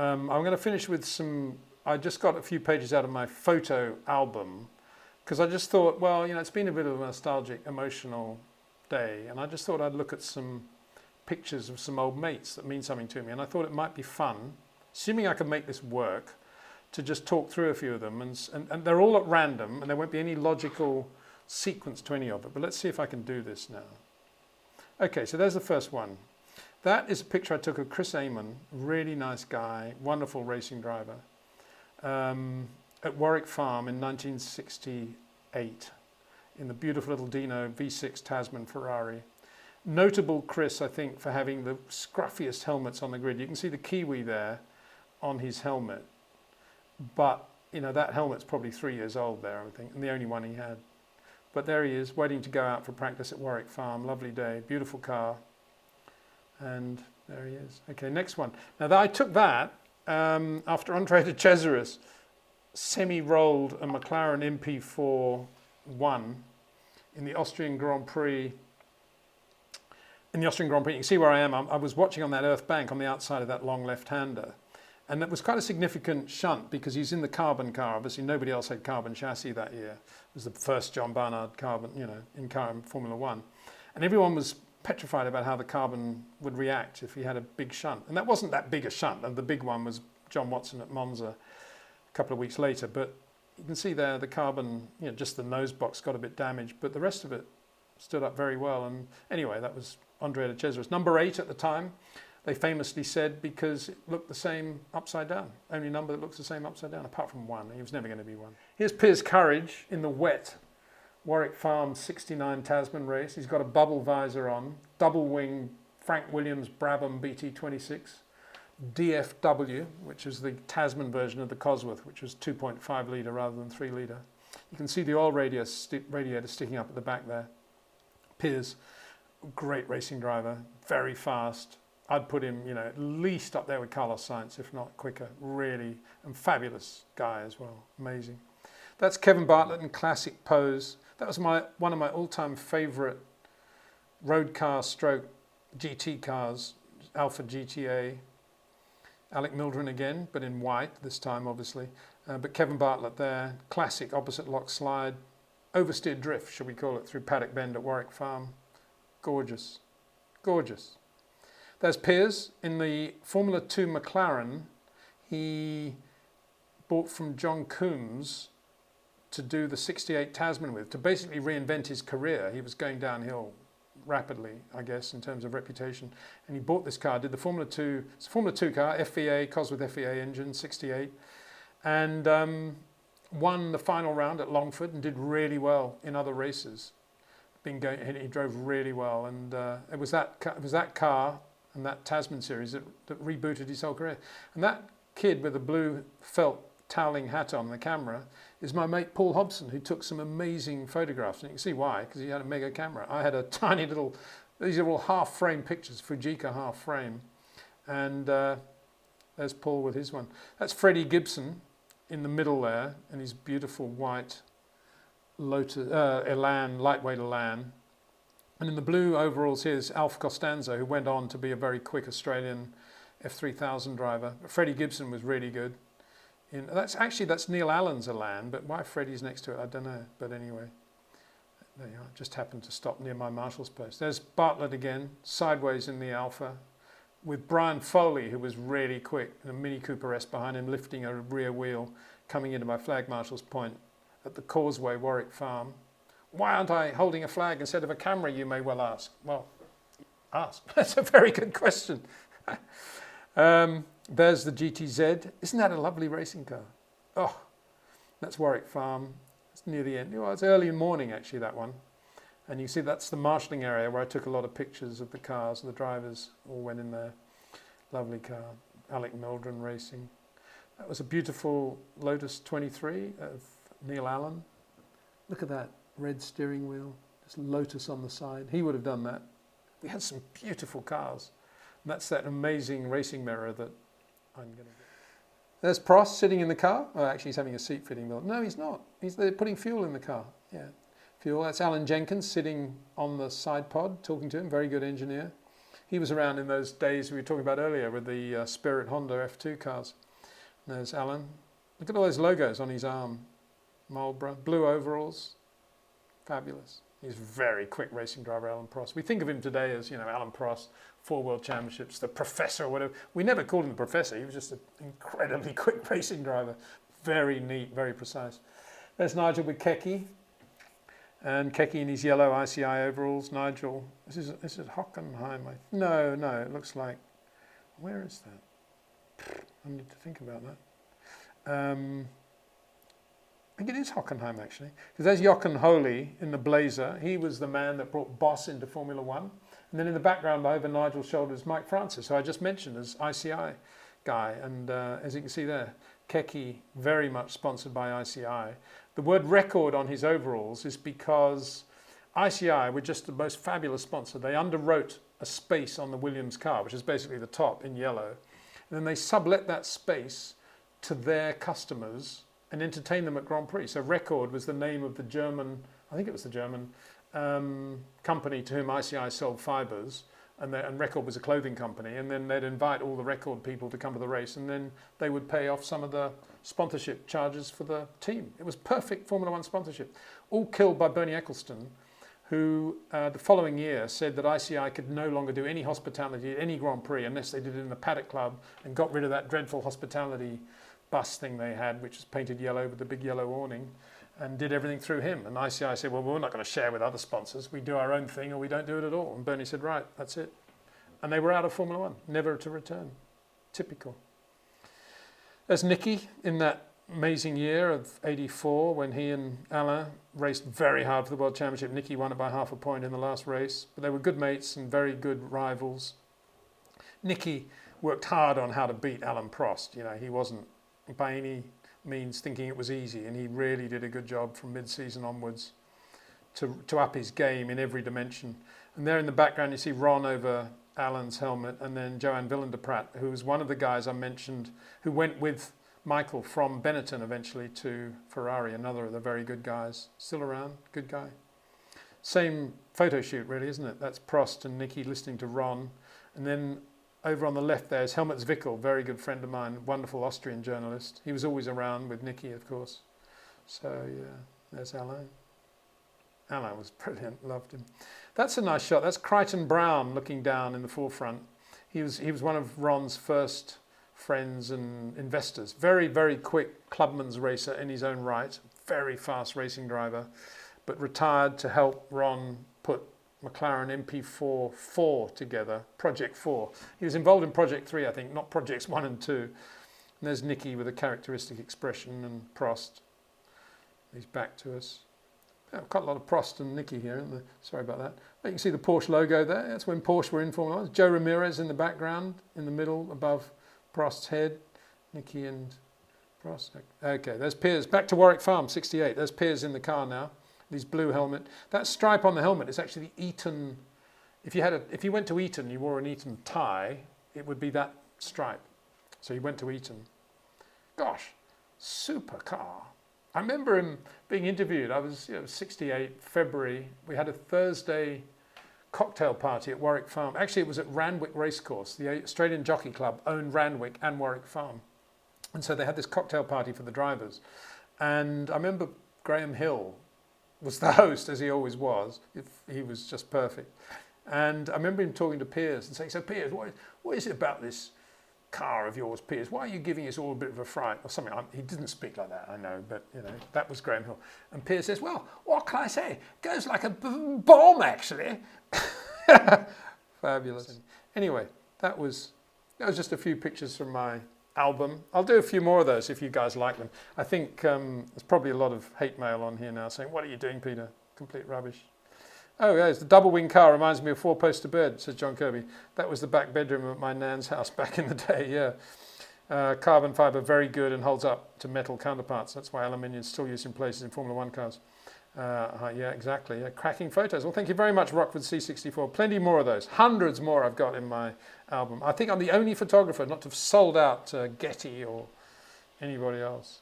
I'm going to finish with some, I just got a few pages out of my photo album because I just thought, well, you know, it's been a bit of a nostalgic, emotional day, and I just thought I'd look at some pictures of some old mates that mean something to me, and I thought it might be fun, assuming I can make this work, to just talk through a few of them, and they're all at random, and there won't be any logical sequence to any of it, but let's see if I can do this now. Okay, so there's the first one. That is a picture I took of Chris Amon, really nice guy, wonderful racing driver, at Warwick Farm in 1968 in the beautiful little Dino V6 Tasman Ferrari. Notable Chris, I think, for having the scruffiest helmets on the grid. You can see the Kiwi there on his helmet, but you know that helmet's probably 3 years old there, I think, and the only one he had. But there he is, waiting to go out for practice at Warwick Farm. Lovely day, beautiful car, and there he is. Okay, next one. Now I took that after Andre de Cesaris semi-rolled a McLaren MP4 1 in the Austrian Grand Prix. In the Austrian Grand Prix, you can see where I am. I was watching on that earth bank on the outside of that long left-hander. And that was quite a significant shunt because he's in the carbon car. Obviously, nobody else had carbon chassis that year. It was the first John Barnard carbon, you know, in car in Formula One. And everyone was petrified about how the carbon would react if he had a big shunt. And that wasn't that big a shunt. And the big one was John Watson at Monza a couple of weeks later. But you can see there the carbon, you know, just the nose box got a bit damaged, but the rest of it stood up very well. And anyway, that was Andre de Cesaris. Number 8 at the time, they famously said, because it looked the same upside down. Only number that looks the same upside down, apart from 1. He was never going to be 1. Here's Piers Courage in the wet Warwick Farm 69 Tasman race. He's got a bubble visor on, double wing Frank Williams Brabham BT26, DFW, which is the Tasman version of the Cosworth, which was 2.5 litre rather than 3 litre. You can see the oil radiator sticking up at the back there. Piers, great racing driver, very fast. I'd put him, you know, at least up there with Carlos Sainz, if not quicker. Really, and fabulous guy as well. Amazing. That's Kevin Bartlett in classic pose. That was one of my all-time favourite road car stroke GT cars, Alfa GTA. Alec Mildren again, but in white this time, obviously. But Kevin Bartlett there, classic opposite lock slide, oversteer drift, should we call it, through Paddock Bend at Warwick Farm. Gorgeous, gorgeous. There's Piers in the Formula 2 McLaren. He bought from John Coombs to do the 68 Tasman with, to basically reinvent his career. He was going downhill rapidly, I guess, in terms of reputation. And he bought this car, did the Formula 2, it's a Formula 2 car, FVA, Cosworth FVA engine, 68, and won the final round at Longford and did really well in other races. He drove really well, and it was that car and that Tasman series that rebooted his whole career. And that kid with the blue felt toweling hat on the camera is my mate Paul Hobson, who took some amazing photographs. And you can see why, because he had a mega camera. I had a tiny little, these are all half-frame pictures, Fujica half-frame. And there's Paul with his one. That's Freddie Gibson in the middle there, and his beautiful white Lotus, Elan, lightweight Elan. And in the blue overalls, here's Alf Costanzo, who went on to be a very quick Australian F3000 driver. But Freddie Gibson was really good. That's Neil Allen's Elan, but why Freddie's next to it, I don't know. But anyway, there you are. Just happened to stop near my marshal's post. There's Bartlett again, sideways in the Alpha, with Brian Foley, who was really quick, and a Mini Cooper S behind him, lifting a rear wheel, coming into my flag marshal's point at the Causeway, Warwick Farm. Why aren't I holding a flag instead of a camera, you may well ask? Well, ask. That's a very good question. There's the GTZ. Isn't that a lovely racing car? Oh, that's Warwick Farm. It's near the end. Well, it's early morning, actually, that one. And you see that's the marshalling area where I took a lot of pictures of the cars. The drivers all went in there. Lovely car. Alec Mildren racing. That was a beautiful Lotus 23 of Neil Allen. Look at that red steering wheel. Just Lotus on the side. He would have done that. We had some beautiful cars. And that's that amazing racing mirror that I'm going to get. There's Prost sitting in the car. Oh, actually, he's having a seat fitting built. No, he's not. They're putting fuel in the car. Yeah, fuel. That's Alan Jenkins sitting on the side pod, talking to him. Very good engineer. He was around in those days we were talking about earlier with the Spirit Honda F2 cars. And there's Alan. Look at all those logos on his arm. Marlboro, blue overalls, fabulous. He's a very quick racing driver, Alan Prost. We think of him today as, Alan Prost, 4 world championships, the professor or whatever. We never called him the professor. He was just an incredibly quick racing driver. Very neat, very precise. There's Nigel with Keke. And Keke in his yellow ICI overalls. Nigel, this is Hockenheim. No, it looks like, where is that? I need to think about that. I think it is Hockenheim actually, because there's Jochen Holy in the blazer. He was the man that brought Boss into Formula One. And then in the background over Nigel's shoulder is Mike Francis, who I just mentioned as ICI guy. And as you can see there, Keke very much sponsored by ICI. The word record on his overalls is because ICI were just the most fabulous sponsor. They underwrote a space on the Williams car, which is basically the top in yellow. And then they sublet that space to their customers and entertain them at Grand Prix. So Record was the name of the German, I think it was the German company to whom ICI sold fibres, and Record was a clothing company, and then they'd invite all the Record people to come to the race, and then they would pay off some of the sponsorship charges for the team. It was perfect Formula One sponsorship. All killed by Bernie Ecclestone, who the following year said that ICI could no longer do any hospitality at any Grand Prix unless they did it in the Paddock Club, and got rid of that dreadful hospitality bus thing they had, which was painted yellow with the big yellow awning, and did everything through him. And ICI said, well, we're not going to share with other sponsors. We do our own thing or we don't do it at all. And Bernie said, right, that's it. And they were out of Formula One, never to return. Typical. There's Nicky in that amazing year of 84 when he and Alain raced very hard for the World Championship. Nicky won it by half a point in the last race. But they were good mates and very good rivals. Nicky worked hard on how to beat Alan Prost. He wasn't by any means thinking it was easy, and he really did a good job from mid-season onwards to up his game in every dimension. And there in the background you see Ron over Alan's helmet, and then Johan Willem de Praat, who was one of the guys I mentioned who went with Michael from Benetton eventually to Ferrari, another of the very good guys. Still around, good guy. Same photo shoot really, isn't it? That's Prost and Nicky listening to Ron. And then over on the left there is Helmut Zwickel, very good friend of mine, wonderful Austrian journalist. He was always around with Nicky, of course. So, yeah, there's Alain. Alain was brilliant, loved him. That's a nice shot. That's Crichton Brown looking down in the forefront. He was one of Ron's first friends and investors. Very, very quick clubman's racer in his own right. Very fast racing driver, but retired to help Ron put McLaren MP4 4 together, Project 4. He was involved in Project 3, I think, not Projects 1 and 2. And there's Nicky with a characteristic expression, and Prost. He's back to us. Yeah, quite a lot of Prost and Nicky here, isn't there? Sorry about that. But you can see the Porsche logo there. That's when Porsche were in Formula 1. Joe Ramirez in the background, in the middle, above Prost's head. Nicky and Prost. Okay, there's Piers. Back to Warwick Farm, 68. There's Piers in the car now. His blue helmet. That stripe on the helmet is actually the Eton. If you went to Eton, you wore an Eton tie, it would be that stripe. So he went to Eton. Gosh, super car. I remember him being interviewed. I was 68, February. We had a Thursday cocktail party at Warwick Farm. Actually, it was at Randwick Racecourse. The Australian Jockey Club owned Randwick and Warwick Farm. And so they had this cocktail party for the drivers. And I remember Graham Hill was the host, as he always was. He was just perfect. And I remember him talking to Piers and saying, so Piers, what is it about this car of yours, Piers? Why are you giving us all a bit of a fright? Or something. He didn't speak like that, I know, but that was Graham Hill. And Piers says, well, what can I say? Goes like a bomb, actually. Fabulous. Anyway, that was just a few pictures from my album. I'll do a few more of those if you guys like them. I think there's probably a lot of hate mail on here now saying, what are you doing, Peter? Complete rubbish. Oh, yeah, the double wing car reminds me of Four Poster Bed, says John Kirby. That was the back bedroom at my nan's house back in the day, yeah. Carbon fibre, very good and holds up to metal counterparts. That's why aluminium is still used in places in Formula One cars. Yeah, exactly. Yeah. Cracking photos. Well, thank you very much, Rockford C64. Plenty more of those. Hundreds more I've got in my album. I think I'm the only photographer not to have sold out to Getty or anybody else.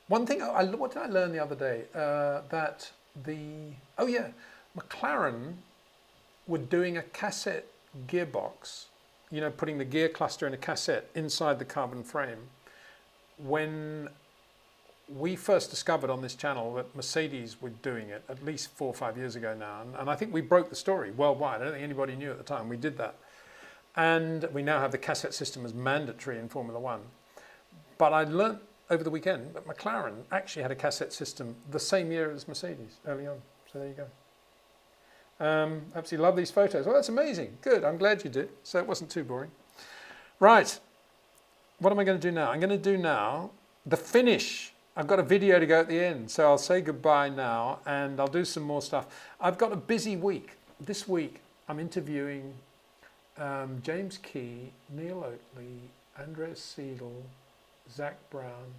One thing, what did I learn the other day? McLaren were doing a cassette gearbox, you know, putting the gear cluster in a cassette inside the carbon frame, when we first discovered on this channel that Mercedes were doing it at least 4 or 5 years ago now. And I think we broke the story worldwide. I don't think anybody knew at the time we did that. And we now have the cassette system as mandatory in Formula One. But I learnt over the weekend that McLaren actually had a cassette system the same year as Mercedes early on. So there you go. Absolutely love these photos. Well, that's amazing. Good. I'm glad you did. So it wasn't too boring. Right. What am I going to do now? I'm going to do now the finish. I've got a video to go at the end. So I'll say goodbye now and I'll do some more stuff. I've got a busy week. This week I'm interviewing James Key, Neil Oatley, Andreas Seidel, Zach Brown,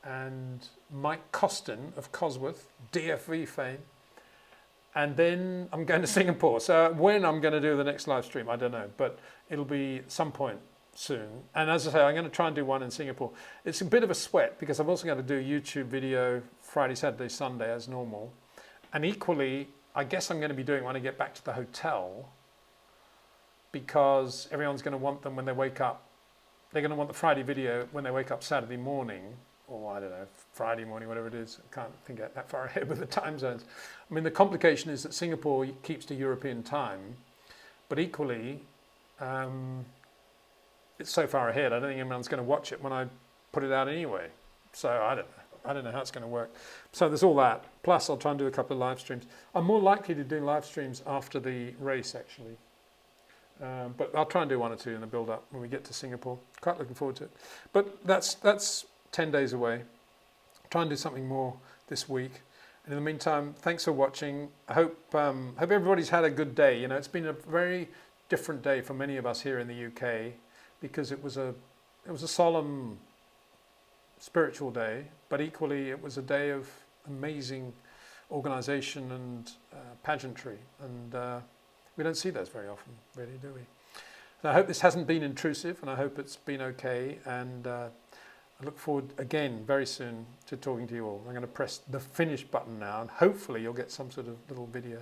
and Mike Costin of Cosworth, DFV fame. And then I'm going to Singapore. So when I'm going to do the next live stream, I don't know, but it'll be some point soon. And as I say, I'm going to try and do one in Singapore. It's a bit of a sweat because I've also got to do a YouTube video Friday, Saturday, Sunday as normal. And equally, I guess I'm going to be doing when I get back to the hotel, because everyone's going to want them when they wake up. They're going to want the Friday video when they wake up Saturday morning, or I don't know, Friday morning, whatever it is. I can't think that far ahead with the time zones. I mean, the complication is that Singapore keeps to European time, but equally, it's so far ahead, I don't think anyone's going to watch it when I put it out anyway. So I don't know. I don't know how it's going to work. So there's all that. Plus, I'll try and do a couple of live streams. I'm more likely to do live streams after the race, actually. But I'll try and do 1 or 2 in the build-up when we get to Singapore. Quite looking forward to it. But that's 10 days away. Try and do something more this week. And in the meantime, thanks for watching. I hope everybody's had a good day. You know, it's been a very different day for many of us here in the UK, because it was a solemn spiritual day, but equally it was a day of amazing organisation and pageantry, and we don't see those very often, really, do we? And I hope this hasn't been intrusive, and I hope it's been okay, and I look forward again very soon to talking to you all. I'm going to press the finish button now, and hopefully you'll get some sort of little video.